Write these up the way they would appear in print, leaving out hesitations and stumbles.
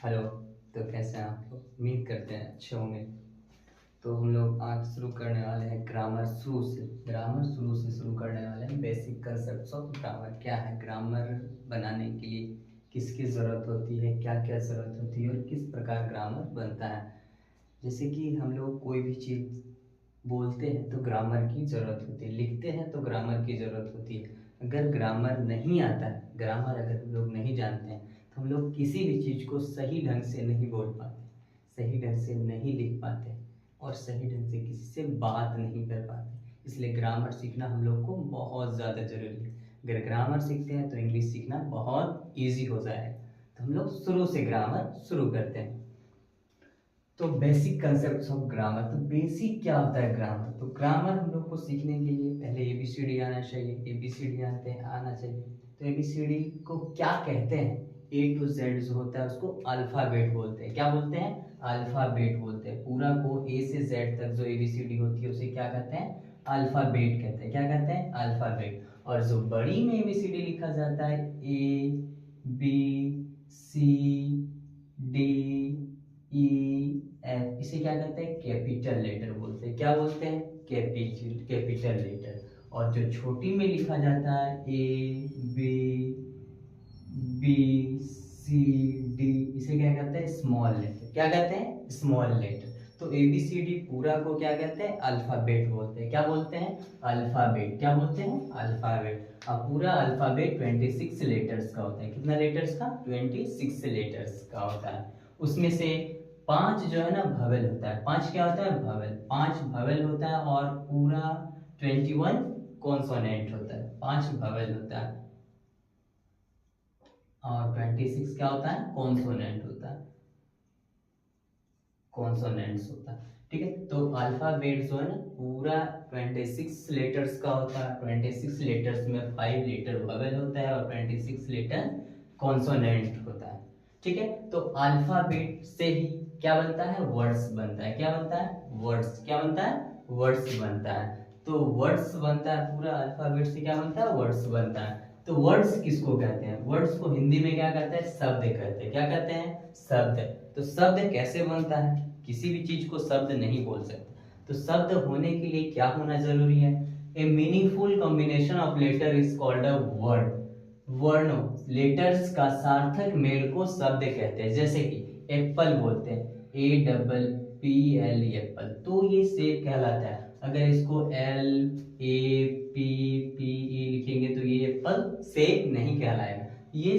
Hello. तो कैसे हैं आप लोग? उम्मीद करते हैं अच्छे होंगे। तो हम लोग आज शुरू करने वाले हैं ग्रामर शुरू से शुरू करने वाले हैं। बेसिक कंसेप्ट्स ऑफ ग्रामर क्या है, ग्रामर बनाने के लिए किसकी ज़रूरत होती है, क्या क्या ज़रूरत होती है और किस प्रकार ग्रामर बनता है। जैसे कि हम लोग कोई भी चीज़ बोलते हैं तो ग्रामर की ज़रूरत होती है, लिखते हैं तो ग्रामर की ज़रूरत होती है। अगर ग्रामर नहीं आता है, ग्रामर अगर हम लोग नहीं जानते हैं तो हम लोग किसी भी चीज़ को सही ढंग से नहीं बोल पाते, सही ढंग से नहीं लिख पाते और सही ढंग से किसी से बात नहीं कर पाते। इसलिए ग्रामर सीखना हम लोग को बहुत ज़्यादा ज़रूरी है। अगर ग्रामर सीखते हैं तो इंग्लिश सीखना बहुत ईजी हो जाएगा। तो हम लोग शुरू से ग्रामर शुरू करते हैं। तो बेसिक कंसेप्ट्स ऑफ ग्रामर, तो बेसिक क्या होता है ग्रामर? तो ग्रामर हम लोग को सीखने के लिए पहले एबीसीडी आना चाहिए, एबीसीडी आना चाहिए। तो एबीसीडी को क्या कहते हैं? ए टू जेड जो होता है उसको अल्फाबेट बोलते हैं। क्या बोलते हैं? अल्फाबेट बोलते हैं। पूरा को ए से जेड तक जो एबीसीडी होती है उसे क्या कहते हैं? अल्फाबेट कहते हैं। क्या कहते हैं? अल्फाबेट। और जो बड़ी में एबीसीडी लिखा जाता है, A B C D E F, इसे क्या कहते हैं? कैपिटल लेटर बोलते हैं। क्या बोलते हैं? Capital letter. और जो छोटी में लिखा जाता है, A B B C D, इसे क्या कहते हैं? Small letter. क्या कहते हैं? Small letter. तो ए बी सी डी पूरा को क्या कहते हैं? अल्फाबेट बोलते हैं। क्या बोलते हैं? अल्फाबेट। क्या बोलते हैं? अल्फाबेट। अब पूरा अल्फाबेट 26 लेटर्स का होता है। कितना लेटर्स का? 26 लेटर्स का होता है। उसमें से 5 जो है ना भवेल होता है। 5 क्या होता है? भवेल। 5 भवेल होता है और पूरा 21 कॉन्सोनेंट होता है। 5 भवेल होता है और 26 क्या होता है? कॉन्सोनेंट होता है, कॉन्सोनेंट्स होता है। ठीक है। तो अल्फाबेट जो है ना पूरा 26 लेटर्स का होता है। 26 लेटर्स में 5 लेटर वोवेल होता है और 26 लेटर कॉन्सोनेंट होता है। ठीक है। तो अल्फाबेट से ही क्या बनता है? वर्ड्स बनता है। क्या बनता है? वर्ड्स। क्या बनता है? वर्ड्स बनता है। तो वर्ड्स बनता है, पूरा अल्फाबेट से क्या बनता है? वर्ड्स बनता है। तो वर्ड्स किसको कहते हैं? वर्ड्स को हिंदी में क्या कहते हैं? शब्द कहते हैं। क्या कहते हैं? शब्द। तो शब्द कैसे बनता है? किसी भी चीज को शब्द नहीं बोल सकते। तो शब्द होने के लिए क्या होना जरूरी है? A meaningful combination of letter is called a word. वर्णों, लेटर्स का सार्थक मेल को शब्द कहते हैं। जैसे कि एप्पल बोलते हैं, A double P L Apple, तो ये सेब कहलाता है। अगर इसको L A P P E लिखेंगे तो ये एप्पल सेब नहीं कहलाएगा, ये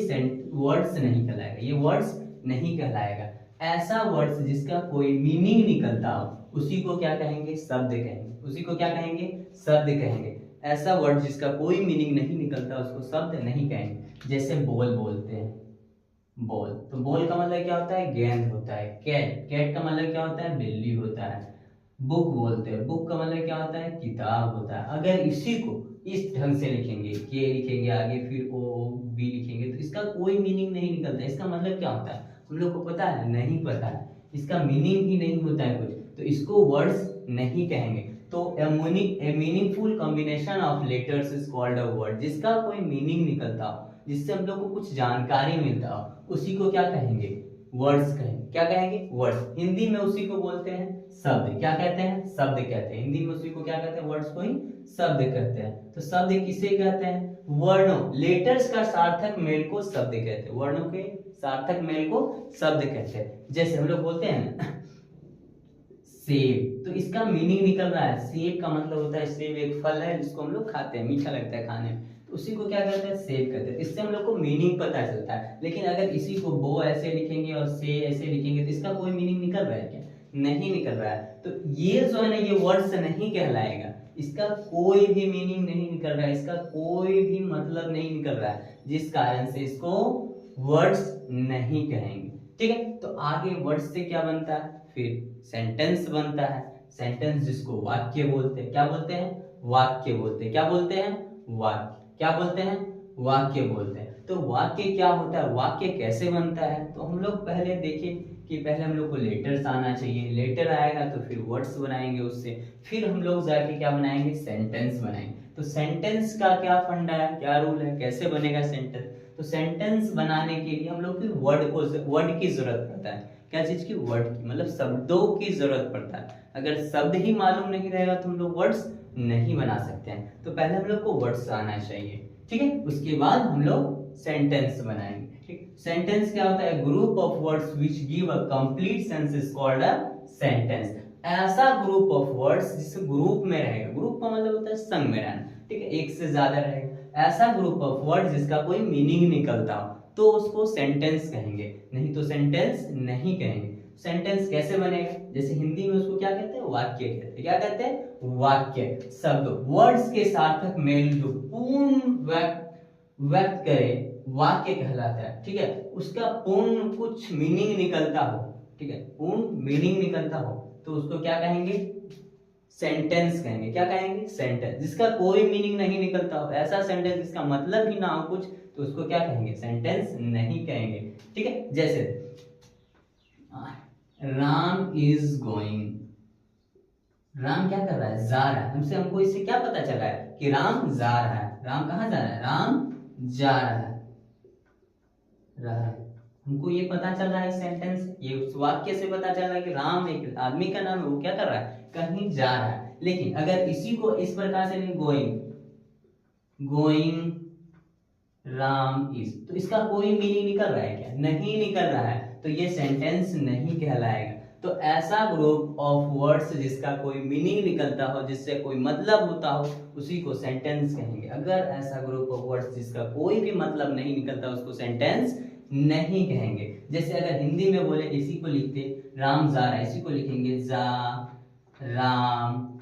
वर्ड्स नहीं कहलाएगा, ये वर्ड्स नहीं कहलाएगा। ऐसा वर्ड्स जिसका कोई मीनिंग निकलता हो उसी को क्या कहेंगे? शब्द कहेंगे। उसी को क्या कहेंगे? शब्द कहेंगे। ऐसा वर्ड जिसका कोई मीनिंग नहीं निकलता उसको शब्द नहीं कहेंगे। जैसे बॉल बोलते हैं, बॉल, तो बॉल का मतलब क्या होता है? गेंद होता है। कैट, कैट का मतलब क्या होता है? बिल्ली होता है। बुक बोलते हैं, बुक का मतलब क्या होता है? किताब होता है। अगर इसी को इस ढंग से लिखेंगे, के लिखेंगे आगे फिर ओ बी लिखेंगे तो इसका कोई मीनिंग नहीं निकलता। इसका मतलब क्या होता है हम लोग को पता है? नहीं पता है। इसका मीनिंग ही नहीं होता है कुछ, तो इसको वर्ड्स नहीं कहेंगे। तो ए meaningful combination of letters is called a word. जिसका कोई मीनिंग निकलता हो, जिससे हम लोग को कुछ जानकारी मिलता हो, उसी को क्या कहेंगे? वर्ड्स कहेंगे। क्या कहेंगे? वर्ड्स। हिंदी में उसी को बोलते हैं शब्द। क्या कहते हैं? शब्द कहते हैं। हिंदी में उसी को क्या कहते हैं? वर्ड्स को ही शब्द कहते हैं। तो शब्द किसे कहते हैं? वर्णों, लेटर्स का सार्थक मेल को शब्द कहते हैं। वर्णों के सार्थक मेल को शब्द कहते हैं। जैसे हम लोग बोलते हैं ना सेब, तो इसका मीनिंग निकल रहा है। सेब का मतलब होता है, सेब एक फल है जिसको हम लोग खाते हैं, मीठा लगता है खाने में, तो उसी को क्या कहते हैं? सेब कहते हैं। इससे हम लोग को मीनिंग पता चलता है। लेकिन अगर इसी को बो ऐसे लिखेंगे और से ऐसे लिखेंगे तो इसका कोई मीनिंग निकल रहा है क्या? नहीं निकल रहा है। तो ये जो है ना, ये वर्ड्स नहीं कहलाएगा। इसका कोई भी मीनिंग नहीं निकल रहा है, इसका कोई भी मतलब नहीं निकल रहा है, जिस कारण से इसको वर्ड्स नहीं कहेंगे। ठीक है। तो आगे वर्ड्स से क्या बनता है? फिर सेंटेंस बनता है। सेंटेंस जिसको वाक्य बोलते हैं। क्या बोलते हैं? वाक्य बोलते हैं। क्या बोलते हैं? वाक्य। क्या बोलते हैं? वाक्य बोलते हैं। तो वाक्य क्या होता है? वाक्य कैसे बनता है? तो हम लोग पहले देखें कि पहले हम लोग को लेटर्स आना चाहिए। लेटर आएगा तो फिर वर्ड्स बनाएंगे उससे, फिर हम लोग जाके क्या बनाएंगे? सेंटेंस बनाएंगे। तो सेंटेंस का क्या फंडा है, क्या रूल है, कैसे बनेगा सेंटेंस? तो सेंटेंस बनाने के लिए हम लोग को वर्ड की जरूरत पड़ता है। क्या चीज की? वर्ड की, मतलब शब्दों की जरूरत पड़ता है। अगर शब्द ही मालूम नहीं रहेगा तो हम लोग वर्ड्स नहीं बना सकते हैं। तो पहले हम लोग को वर्ड्स आना चाहिए, ठीक है, उसके बाद हम लोग सेंटेंस बनाएंगे। ठीक, सेंटेंस क्या होता है? Group of words which give a complete sense is called a sentence. ऐसा ग्रुप ऑफ वर्ड्स जिस ग्रुप में रहेगा, ग्रुप का मतलब होता है संग में रहना, ठीक है, एक से ज्यादा रहेगा, ऐसा ग्रुप ऑफ वर्ड जिसका कोई मीनिंग निकलता हो तो उसको सेंटेंस कहेंगे, नहीं तो सेंटेंस नहीं कहेंगे। सेंटेंस कैसे बनेगा? जैसे हिंदी में उसको क्या कहते हैं? वाक्य कहते हैं। क्या कहते हैं? वाक्य। शब्द वर्ड्स के सार्थक मेल जो पूर्ण व्यक्त करे वाक्य कहलाता है, ठीक है, उसका पूर्ण कुछ मीनिंग निकलता हो, ठीक है, पूर्ण मीनिंग निकलता हो तो उसको क्या कहेंगे? सेंटेंस कहेंगे। क्या कहेंगे? सेंटेंस। जिसका कोई मीनिंग नहीं निकलता हो, ऐसा सेंटेंस जिसका मतलब ही ना हो कुछ, तो उसको क्या कहेंगे? सेंटेंस नहीं कहेंगे, ठीक है। जैसे राम इज गोइंग, राम क्या कर रहा है? जा रहा है। हमको इससे क्या पता चला है कि राम जा रहा है। राम कहाँ जा रहा है? राम जा रहा है। हमको ये पता चल रहा है सेंटेंस, ये उस वाक्य से पता चल रहा है कि राम एक आदमी का नाम है, वो क्या कर रहा है? कहीं जा रहा है। लेकिन अगर इसी को इस प्रकार से नहीं, गोइंग राम इज, तो इसका कोई मीनिंग निकल रहा है क्या? नहीं निकल रहा है, तो ये सेंटेंस नहीं कहलाएगा। तो ऐसा ग्रुप ऑफ वर्ड्स जिसका कोई मीनिंग निकलता हो, जिससे कोई मतलब होता हो, उसी को सेंटेंस कहेंगे। अगर ऐसा ग्रुप ऑफ वर्ड्स जिसका कोई भी मतलब नहीं निकलता, उसको सेंटेंस नहीं कहेंगे। जैसे अगर हिंदी में बोले, इसी को लिखते राम जा रहा है, इसी को लिखेंगे जा राम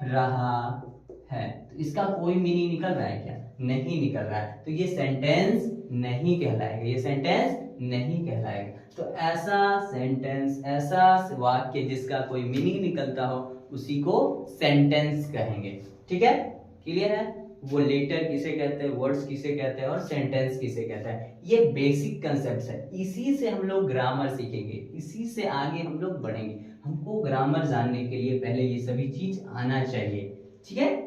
रहा है, तो इसका कोई मीनिंग निकल रहा है क्या? नहीं निकल रहा है, तो ये सेंटेंस नहीं कहलाएगा, ये सेंटेंस नहीं कहलाएगा। तो ऐसा सेंटेंस, ऐसा वाक्य जिसका कोई मीनिंग निकलता हो, उसी को सेंटेंस कहेंगे, ठीक है, क्लियर है? वो लेटर किसे कहते हैं, वर्ड्स किसे कहते हैं और सेंटेंस किसे कहते हैं, ये बेसिक कंसेप्ट है। इसी से हम लोग ग्रामर सीखेंगे, इसी से आगे हम लोग बढ़ेंगे। हमको ग्रामर जानने के लिए पहले ये सभी चीज आना चाहिए, ठीक है।